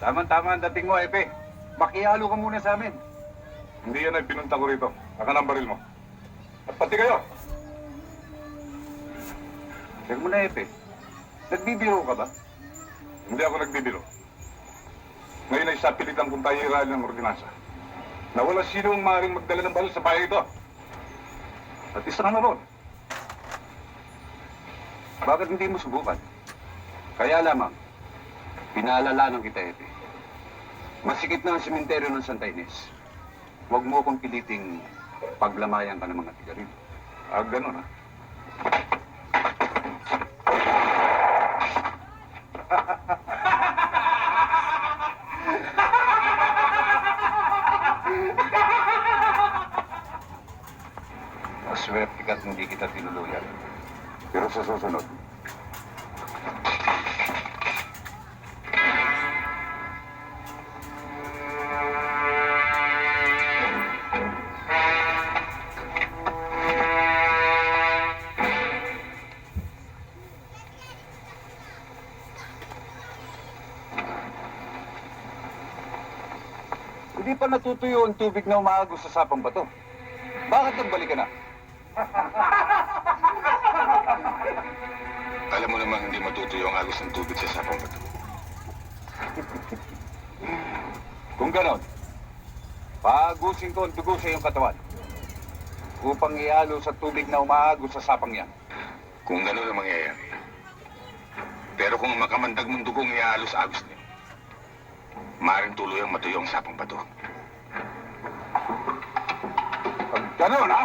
Tama-tama ang dating mo, Epe. Makihalo ka muna sa amin. Hindi yan ay pinunta ko rito. Akan ang baril mo. At pati kayo. Sir mo na, Epe. Nagbibiro ka ba? Hindi ako nagbibiro. Ngayon ay sa pilitan kong tayo irali ng ordinansa. Na wala sino ang maaaring magdala ng baril sa bahay ito. At isa ka na ron. Bakit hindi mo subukan? Kaya lamang, pinaalalanan kita, Epe. Masikip na ang sementeryo ng Santa Ines. Huwag mo akong piliting paglamayan ka ng mga tigarin. Ah, ganun ha. Maswerte ka't hindi kita tinuluyan. Pero sa susunod, hindi pa natutuyo ang tubig na umaagos sa sapang bato. Bakit nagbalik ka na? Alam mo namang hindi matutuyo ang agos ng tubig sa sapang bato. Kung ganon, paagusin ko ang dugo sa iyong katawan upang ihalo sa tubig na umaagos sa sapang yan. Kung gano'n ang mangyayari. Pero kung makamandag mong dugong iahalos-agos niyo, maaaring tuluyang matuyo ang sapang bato. Pag ganon, ha?